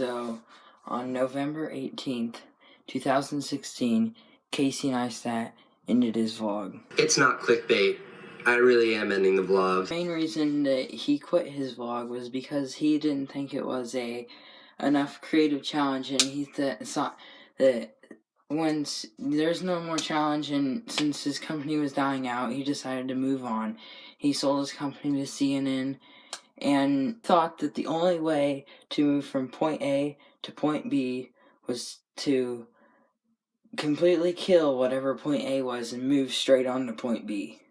So, on November 18th, 2016, Casey Neistat ended his vlog. It's not clickbait. I really am ending the vlog. The main reason that he quit his vlog was because he didn't think it was enough creative challenge, and he thought that once there's no more challenge, and since his company was dying out, he decided to move on. He sold his company to CNN and thought that the only way to move from point A to point B was to completely kill whatever point A was and move straight on to point B.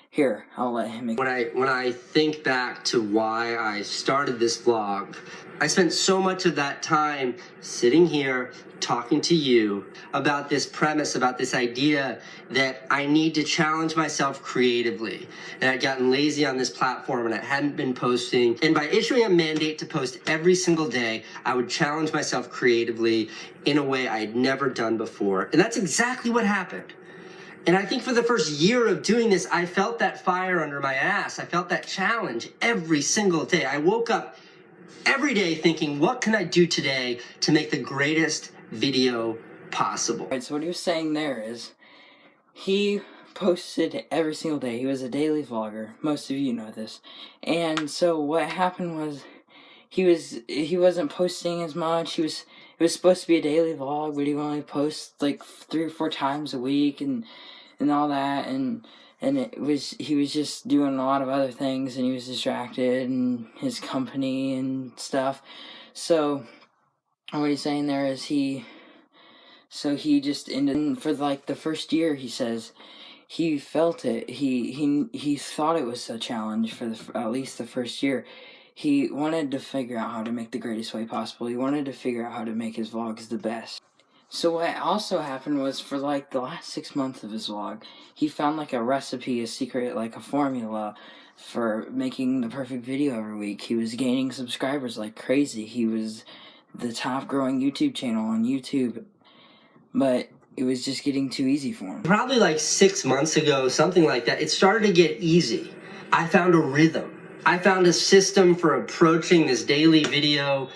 Here, I'll let him explain. When I think back to why I started this vlog, I spent so much of that time sitting here talking to you about this premise, about this idea that I need to challenge myself creatively. And I'd gotten lazy on this platform and I hadn't been posting. And by issuing a mandate to post every single day, I would challenge myself creatively in a way I'd never done before. And that's exactly what happened. And I think for the first year of doing this, I felt that fire under my ass. I felt that challenge every single day. I woke up every day thinking, what can I do today to make the greatest video possible? Alright, so what he was saying there is, he posted every single day. He was a daily vlogger. Most of you know this. And so what happened was, he wasn't posting as much. It was supposed to be a daily vlog, but he only posts like 3 or 4 times a week and all that, and he was just doing a lot of other things, and he was distracted, and his company and stuff. So what he's saying there is he just ended. For like the first year, he says he felt it. He thought it was a challenge for at least the first year. He wanted to figure out how to make the greatest way possible. He wanted to figure out how to make his vlogs the best. So what also happened was, for like the last 6 months of his vlog, he found like a recipe, a secret, like a formula for making the perfect video every week. He was gaining subscribers like crazy. He was the top growing YouTube channel on YouTube, but it was just getting too easy for him. Probably like 6 months ago, something like that, it started to get easy. I found a rhythm. I found a system for approaching this daily video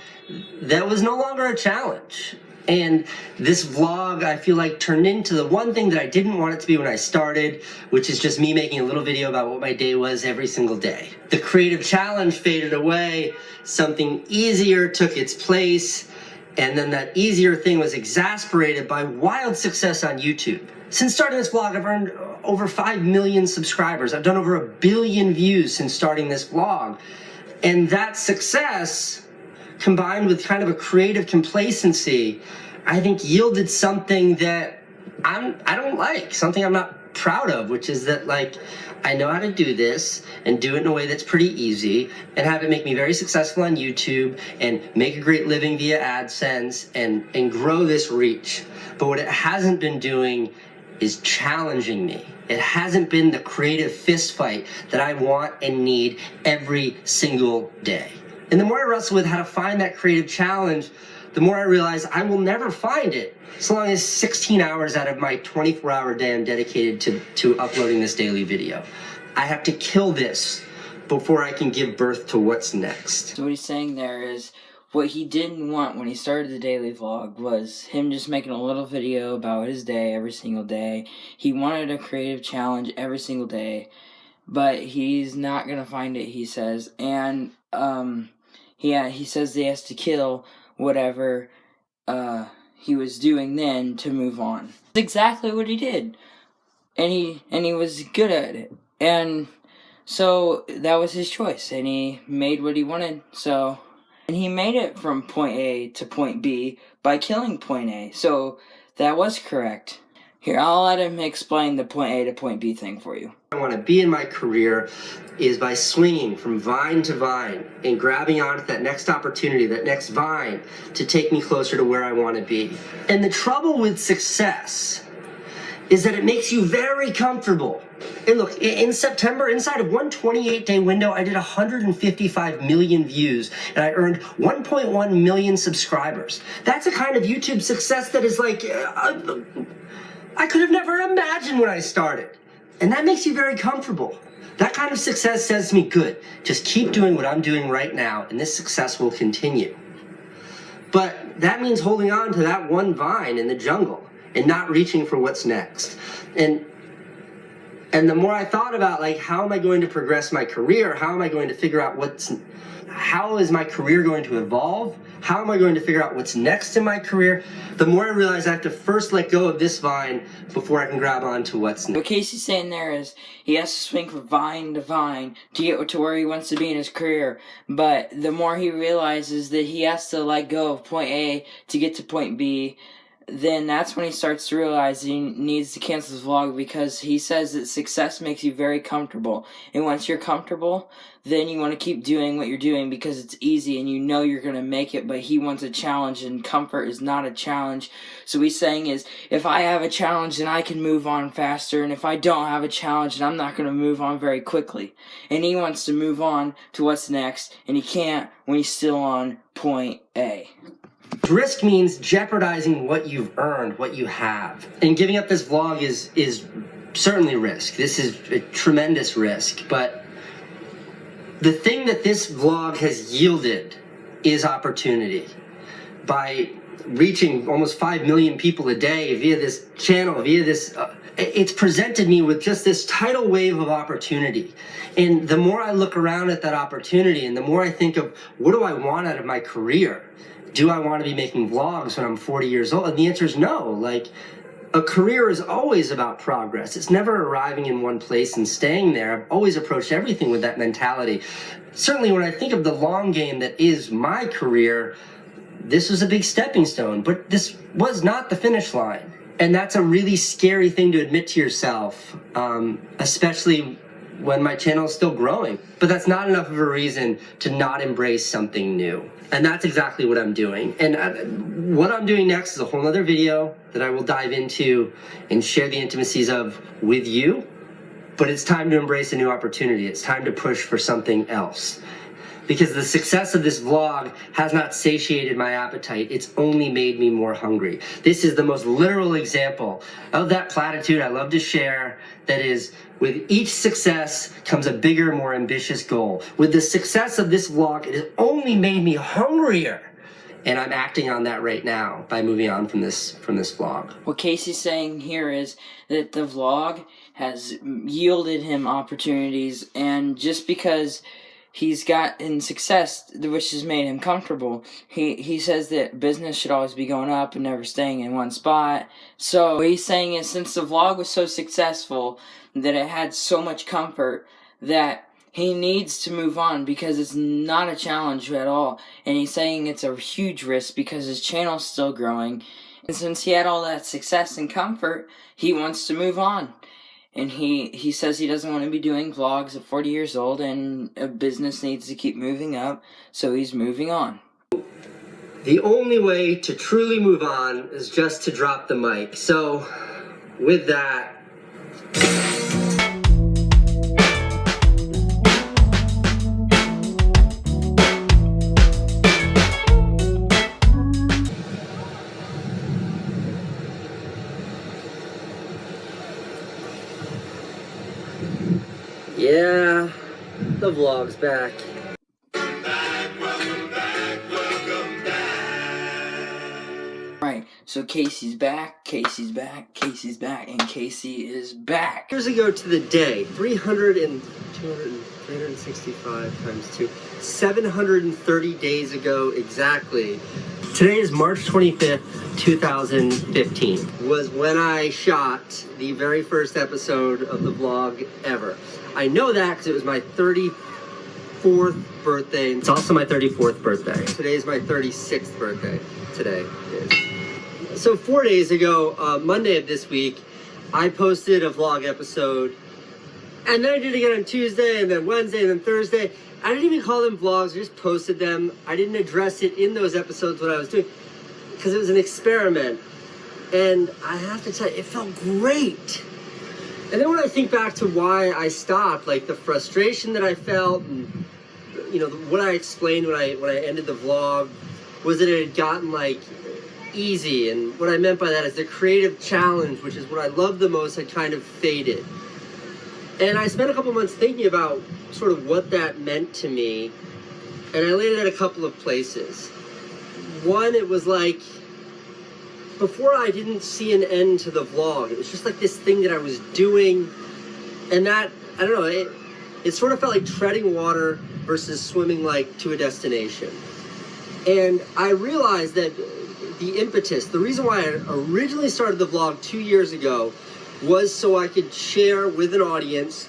that was no longer a challenge. And this vlog, I feel like, turned into the one thing that I didn't want it to be when I started, which is just me making a little video about what my day was every single day. The creative challenge faded away, something easier took its place, and then that easier thing was exasperated by wild success on YouTube. Since starting this vlog, I've earned over 5 million subscribers. I've done over 1 billion views since starting this vlog. And that success, combined with kind of a creative complacency, I think yielded something that I don't like, something I'm not proud of, which is that, like, I know how to do this and do it in a way that's pretty easy and have it make me very successful on YouTube and make a great living via AdSense and grow this reach. But what it hasn't been doing is challenging me. It hasn't been the creative fist fight that I want and need every single day. And the more I wrestle with how to find that creative challenge, the more I realize I will never find it so long as 16 hours out of my 24-hour day I'm dedicated to uploading this daily video. I have to kill this before I can give birth to what's next. So what he's saying there is, what he didn't want when he started the daily vlog was him just making a little video about his day every single day. He wanted a creative challenge every single day, but he's not gonna find it, he says. And he says he has to kill whatever he was doing then to move on. That's exactly what he did, and he was good at it. And so that was his choice, and he made what he wanted. And he made it from point A to point B by killing point A. So that was correct. Here, I'll let him explain the point A to point B thing for you. I want to be in my career is by swinging from vine to vine and grabbing onto that next opportunity, that next vine, to take me closer to where I want to be. And the trouble with success is that it makes you very comfortable. And look, in September, inside of one 28-day window, I did 155 million views, and I earned 1.1 million subscribers. That's a kind of YouTube success that is like, I could have never imagined when I started. And that makes you very comfortable. That kind of success says to me, good, just keep doing what I'm doing right now, and this success will continue. But that means holding on to that one vine in the jungle and not reaching for what's next. And the more I thought about, like, how am I going to progress my career? How am I going to figure out how is my career going to evolve? How am I going to figure out what's next in my career? The more I realize I have to first let go of this vine before I can grab onto what's next. What Casey's saying there is he has to swing from vine to vine to get to where he wants to be in his career. But the more he realizes that he has to let go of point A to get to point B, then that's when he starts to realize he needs to cancel his vlog, because he says that success makes you very comfortable. And once you're comfortable, then you want to keep doing what you're doing because it's easy and you know you're going to make it, but he wants a challenge, and comfort is not a challenge. So he's saying is, if I have a challenge, then I can move on faster, and if I don't have a challenge, then I'm not going to move on very quickly. And he wants to move on to what's next, and he can't when he's still on point A. Risk means jeopardizing what you've earned, what you have. And giving up this vlog is certainly risk. This is a tremendous risk. But the thing that this vlog has yielded is opportunity. By reaching almost 5 million people a day via this channel, via this, it's presented me with just this tidal wave of opportunity. And the more I look around at that opportunity, and the more I think of, what do I want out of my career? Do I want to be making vlogs when I'm 40 years old? And the answer is no. Like, a career is always about progress. It's never arriving in one place and staying there. I've always approached everything with that mentality. Certainly when I think of the long game that is my career, this was a big stepping stone, but this was not the finish line. And that's a really scary thing to admit to yourself, especially when my channel is still growing. But that's not enough of a reason to not embrace something new. And that's exactly what I'm doing. And what I'm doing next is a whole other video that I will dive into and share the intimacies of with you. But it's time to embrace a new opportunity. It's time to push for something else. Because the success of this vlog has not satiated my appetite. It's only made me more hungry. This is the most literal example of that platitude I love to share, that is, with each success comes a bigger, more ambitious goal. With the success of this vlog, it has only made me hungrier. And I'm acting on that right now by moving on from this vlog. What Casey's saying here is that the vlog has yielded him opportunities, and just because he's gotten success, which has made him comfortable, he says that business should always be going up and never staying in one spot. So what he's saying is, since the vlog was so successful, that it had so much comfort, that he needs to move on because it's not a challenge at all. And he's saying it's a huge risk because his channel's still growing. And since he had all that success and comfort, he wants to move on. And he says he doesn't want to be doing vlogs at 40 years old, and a business needs to keep moving up, so he's moving on. The only way to truly move on is just to drop the mic. So, with that... Yeah, the vlog's back. Right, so Casey's back, Casey's back, Casey's back, and Casey is back. Years ago to the day, 365 times 2, 730 days ago exactly. Today is March 25th, 2015, was when I shot the very first episode of the vlog ever. I know that because it was my 34th birthday. It's also my 34th birthday. Today is my 36th birthday. Today is. So 4 days ago, Monday of this week, I posted a vlog episode, and then I did it again on Tuesday, and then Wednesday, and then Thursday. I didn't even call them vlogs, I just posted them. I didn't address it in those episodes what I was doing, because it was an experiment. And I have to tell you, it felt great. And then when I think back to why I stopped, like the frustration that I felt, and you know, what I explained when I ended the vlog, was that it had gotten like easy. And what I meant by that is the creative challenge, which is what I love the most, had kind of faded. And I spent a couple months thinking about sort of what that meant to me, and I landed at a couple of places. one, it was like, before I didn't see an end to the vlog. It was just like this thing that I was doing, and that, I don't know, it sort of felt like treading water versus swimming like to a destination. And I realized that the impetus, the reason why I originally started the vlog 2 years ago was so I could share with an audience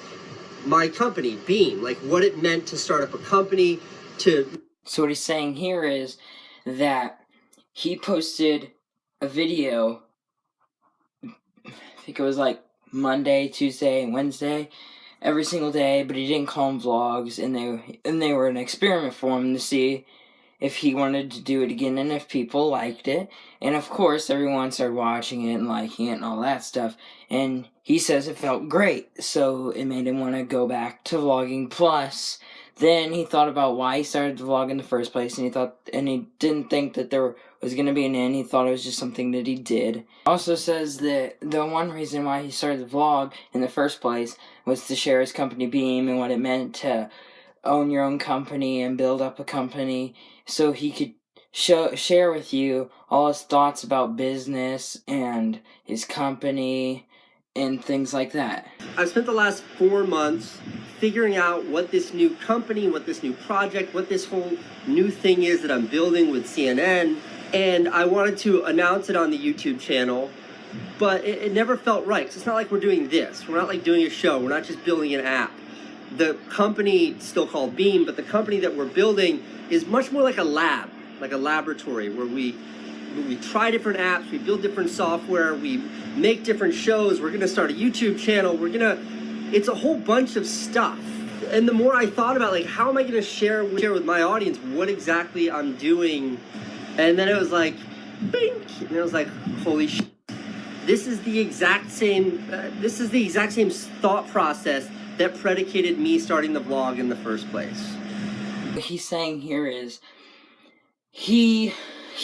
my company, Beam, like what it meant to start up a company, to... So what he's saying here is that he posted a video, I think it was like Monday, Tuesday, and Wednesday, every single day, but he didn't call them vlogs, and they were an experiment for him to see if he wanted to do it again and if people liked it. And of course, everyone started watching it and liking it and all that stuff. And he says it felt great, so it made him want to go back to vlogging. Plus, then he thought about why he started the vlog in the first place, and he didn't think that there was going to be an end. He thought it was just something that he did. Also says that the one reason why he started the vlog in the first place was to share his company Beam and what it meant to own your own company and build up a company, so he could share with you all his thoughts about business and his company and things like that. I've spent the last 4 months figuring out what this new company, what this new project, what this whole new thing is that I'm building with CNN, and I wanted to announce it on the YouTube channel, but it never felt right, because it's not like we're doing this. We're not like doing a show. We're not just building an app. The company, still called Beam, but the company that we're building is much more like a lab, like a laboratory, where we try different apps, we build different software, we make different shows, we're gonna start a YouTube channel, it's a whole bunch of stuff. And the more I thought about, like, how am I gonna share with my audience what exactly I'm doing, and then it was like, bink, and it was like, holy shit. This is the exact same thought process that predicated me starting the vlog in the first place. What he's saying here is he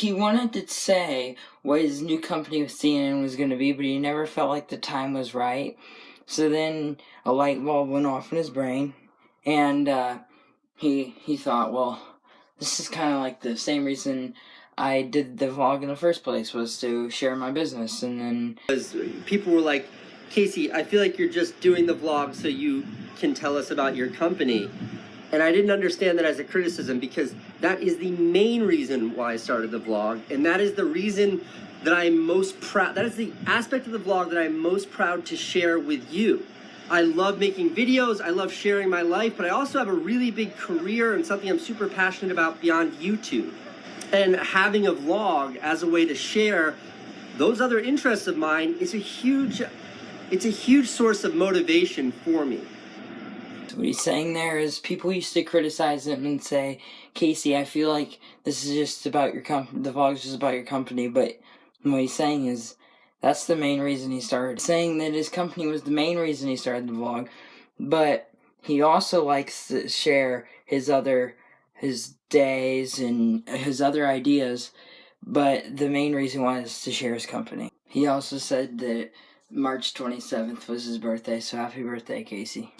wanted to say what his new company with CNN was going to be, but he never felt like the time was right. So then a light bulb went off in his brain, and he thought, well, this is kind of like the same reason I did the vlog in the first place, was to share my business. And then because people were like, Casey, I feel like you're just doing the vlog so you can tell us about your company. And I didn't understand that as a criticism, because that is the main reason why I started the vlog, and that is the reason that I'm most proud, that is the aspect of the vlog that I'm most proud to share with you. I love making videos, I love sharing my life, but I also have a really big career and something I'm super passionate about beyond YouTube. And having a vlog as a way to share those other interests of mine is a huge source of motivation for me. what he's saying there is people used to criticize him and say, Casey, I feel like this is just about your company, the vlog's just about your company, but what he's saying is that's the main reason he started. Saying that his company was the main reason he started the vlog, but he also likes to share his days and his other ideas, but the main reason was to share his company. He also said that March 27th was his birthday, so happy birthday, Casey.